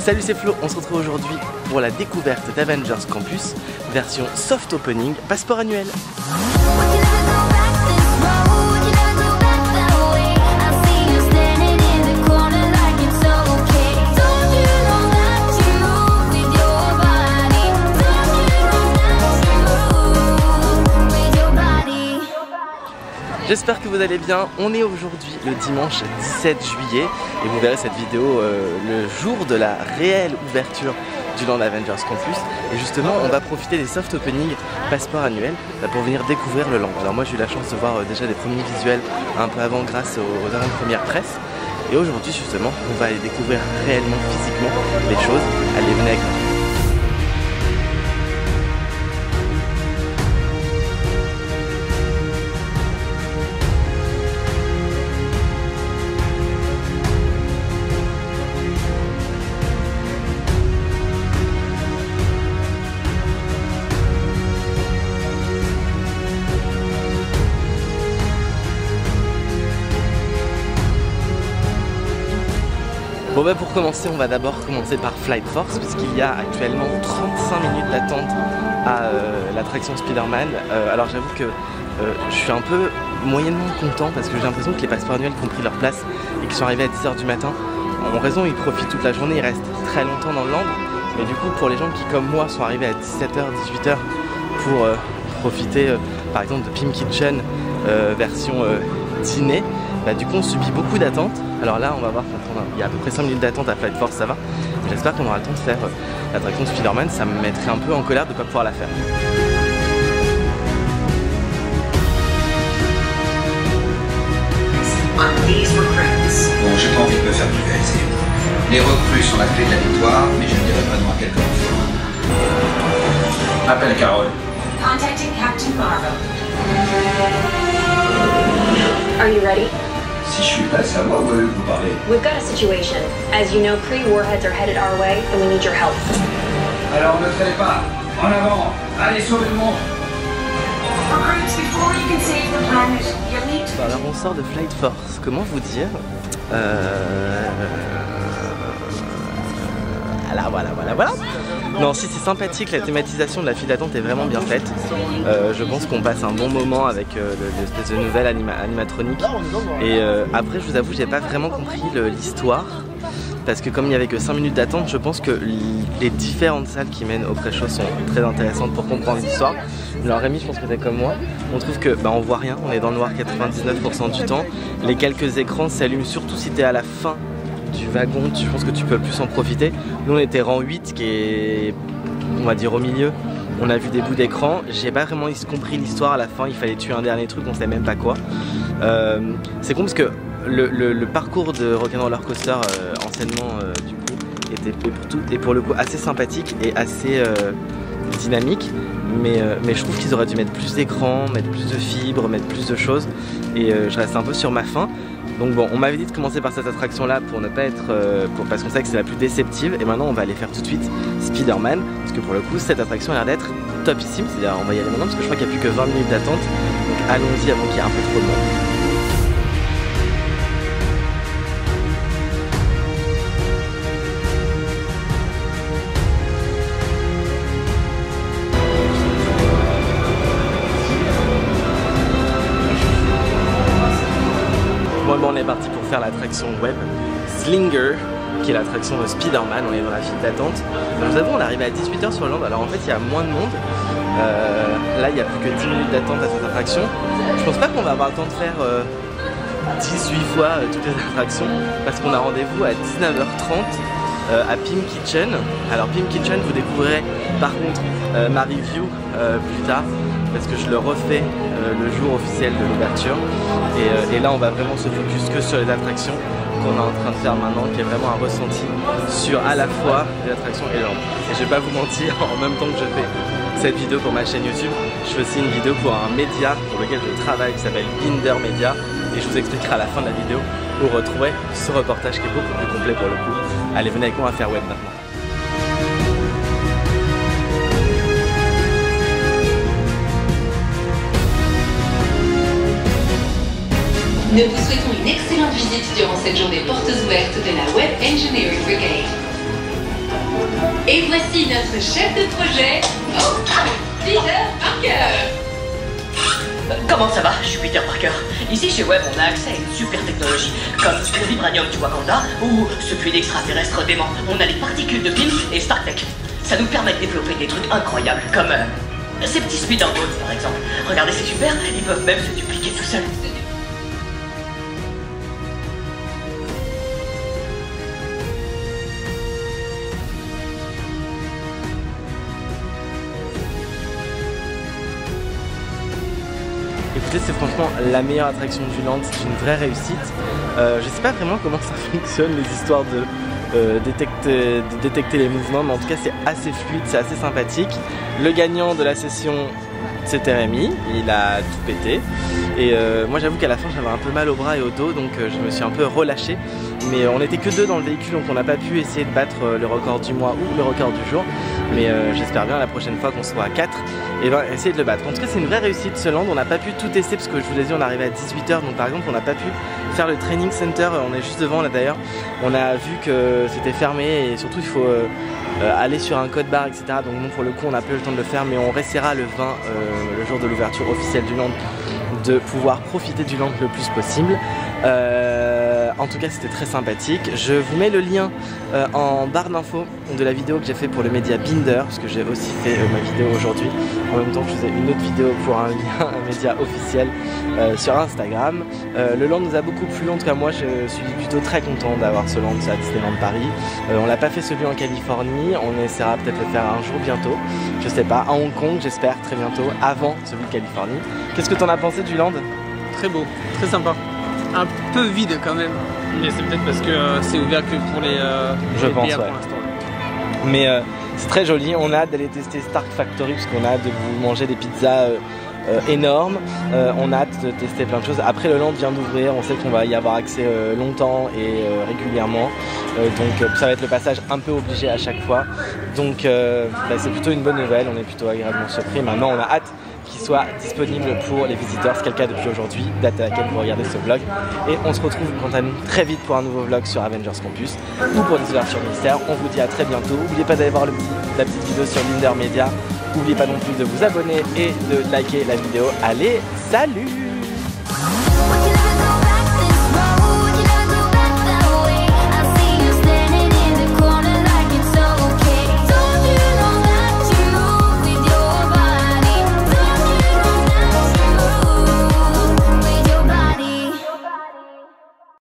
Salut, c'est Flo, on se retrouve aujourd'hui pour la découverte d'Avengers Campus, version soft opening, passeport annuel. J'espère que vous allez bien. On est aujourd'hui le dimanche 17 juillet et vous verrez cette vidéo le jour de la réelle ouverture du Land Avengers Campus. Et justement, on va profiter des soft openings passeport annuel pour venir découvrir le land. Alors moi j'ai eu la chance de voir déjà des premiers visuels un peu avant grâce aux avant-premières presse. Et aujourd'hui justement, on va aller découvrir réellement, physiquement les choses. Allez, venez avec moi. Bon bah pour commencer, on va d'abord commencer par Flight Force puisqu'il y a actuellement 35 minutes d'attente à l'attraction Spider-Man. Alors j'avoue que je suis un peu moyennement content parce que j'ai l'impression que les passeports annuels qui ont pris leur place et qui sont arrivés à 10 h du matin ont raison, ils profitent toute la journée, ils restent très longtemps dans le land. Mais du coup pour les gens qui comme moi sont arrivés à 17 h, 18 h pour profiter par exemple de Pim Kitchen version dîner, bah, du coup on subit beaucoup d'attentes. Alors là on va voir, il y a à peu près 5 minutes d'attente à Flight Force, ça va. J'espère qu'on aura le temps de faire l'attraction Spider-Man, ça me mettrait un peu en colère de ne pas pouvoir la faire. Bon, j'ai pas envie de me faire pulvériser. Les recrues sont la clé de la victoire, mais je ne dirai pas non à quelqu'un d'autre. Appelle Carole. Contacting Captain Marvel. Are you ready? Si je suis prêt, c'est à moi que vous parlez. We've got a situation. As you know, Kree warheads are headed our way, and we need your help. Alors ne traînez pas. En avant. Allez, sauvez le monde. Recruits, before you can save the planet, you'll need to... Alors on sort de Flight Force, comment vous dire voilà. Non, si c'est sympathique, la thématisation de la file d'attente est vraiment bien faite. Je pense qu'on passe un bon moment avec l'espèce de nouvelle animatronique. Et après, je vous avoue, j'ai pas vraiment compris l'histoire. Parce que comme il n'y avait que 5 minutes d'attente, je pense que les différentes salles qui mènent au pré-show sont très intéressantes pour comprendre l'histoire. Alors Rémi, je pense que t'es comme moi, on trouve que on voit rien, on est dans le noir 99% du temps. Les quelques écrans s'allument surtout si t'es à la fin du wagon, je pense que tu peux plus en profiter. Nous on était rang 8 qui est, on va dire, au milieu. On a vu des bouts d'écran, j'ai pas vraiment compris l'histoire à la fin, il fallait tuer un dernier truc, on sait même pas quoi. C'est con parce que le parcours de Rock'n'Roller Coaster anciennement du coup était pour le coup assez sympathique et assez dynamique, mais je trouve qu'ils auraient dû mettre plus d'écran, mettre plus de fibres, mettre plus de choses, et je reste un peu sur ma faim. Donc bon, on m'avait dit de commencer par cette attraction là pour ne pas être parce qu'on sait que c'est la plus déceptive, et maintenant on va aller faire tout de suite Spider-Man parce que pour le coup cette attraction a l'air d'être topissime. C'est-à-dire on va y aller maintenant parce que je crois qu'il n'y a plus que 20 minutes d'attente, donc allons-y avant qu'il y ait un peu trop de monde. On est parti pour faire l'attraction web Slinger, qui est l'attraction de Spider-Man. On est dans la file d'attente. Nous avons, on est arrivé à 18 h sur le land. Alors en fait il y a moins de monde. Là il n'y a plus que 10 minutes d'attente à cette attraction. Je pense pas qu'on va avoir le temps de faire 18 fois toutes les attractions, parce qu'on a rendez-vous à 19 h 30 à Pim Kitchen. Alors Pim Kitchen, vous découvrirez par contre ma review plus tard, parce que je le refais le jour officiel de l'ouverture, et là on va vraiment se focus que sur les attractions qu'on est en train de faire maintenant, qui est vraiment un ressenti sur à la fois les attractions et l'ordre. Et je vais pas vous mentir, en même temps que je fais cette vidéo pour ma chaîne YouTube, je fais aussi une vidéo pour un média pour lequel je travaille qui s'appelle Binder Media, et je vous expliquerai à la fin de la vidéo où retrouver ce reportage qui est beaucoup plus complet pour le coup. Allez, venez avec moi à faire web maintenant. Nous vous souhaitons une excellente visite durant cette journée portes ouvertes de la Web Engineering Brigade. Et voici notre chef de projet, Peter Parker. Comment ça va? Je suis Peter Parker. Ici chez Web, on a accès à une super technologie, comme le vibranium du Wakanda ou ce fluide extraterrestre dément. On a les particules de Pym et StarTech. Ça nous permet de développer des trucs incroyables, comme ces petits speederboats par exemple. Regardez, c'est super, ils peuvent même se dupliquer tout seuls. Écoutez, c'est franchement la meilleure attraction du land, c'est une vraie réussite. Je sais pas vraiment comment ça fonctionne, les histoires de détecter les mouvements, mais en tout cas c'est assez fluide, c'est assez sympathique. Le gagnant de la session, c'était Rémi, il a tout pété. Et moi j'avoue qu'à la fin j'avais un peu mal au bras et au dos, donc je me suis un peu relâché. Mais on n'était que 2 dans le véhicule, donc on n'a pas pu essayer de battre le record du mois ou le record du jour. Mais j'espère bien la prochaine fois qu'on soit à 4 et ben essayer de le battre. En tout cas c'est une vraie réussite ce land, on n'a pas pu tout tester parce que je vous l'ai dit on est arrivé à 18h, donc par exemple on n'a pas pu faire le training center, on est juste devant là d'ailleurs. On a vu que c'était fermé et surtout il faut aller sur un code barre, etc. Donc bon, pour le coup on n'a pas eu le temps de le faire, mais on restera le 20, le jour de l'ouverture officielle du land, de pouvoir profiter du land le plus possible. En tout cas c'était très sympathique. Je vous mets le lien en barre d'infos de la vidéo que j'ai fait pour le média Binder, parce que j'ai aussi fait ma vidéo aujourd'hui en même temps que je faisais une autre vidéo pour un lien, un média officiel sur Instagram. Le land nous a beaucoup plu, en tout cas moi je suis plutôt très content d'avoir ce land à Disneyland Paris. On l'a pas fait celui en Californie, on essaiera peut-être de le faire un jour bientôt, je sais pas, à Hong Kong j'espère très bientôt, avant celui de Californie. Qu'est-ce que t'en as pensé du land? Très beau, très sympa. Un peu vide quand même, mais c'est peut-être parce que c'est ouvert que pour les je pense, pour ouais. l'instant. Mais c'est très joli, on a hâte d'aller tester Stark Factory parce qu'on a hâte de vous manger des pizzas énormes, on a hâte de tester plein de choses. Après le land vient d'ouvrir, on sait qu'on va y avoir accès longtemps et régulièrement, donc ça va être le passage un peu obligé à chaque fois, donc bah, c'est plutôt une bonne nouvelle, on est plutôt agréablement surpris. Maintenant on a hâte qu'il soit disponible pour les visiteurs, ce qui est le cas depuis aujourd'hui, date à laquelle vous regardez ce vlog. Et on se retrouve quant à nous très vite pour un nouveau vlog sur Avengers Campus ou pour des ouvertures mystères. On vous dit à très bientôt. N'oubliez pas d'aller voir la petite vidéo sur Binder Media. N'oubliez pas non plus de vous abonner et de liker la vidéo. Allez, salut!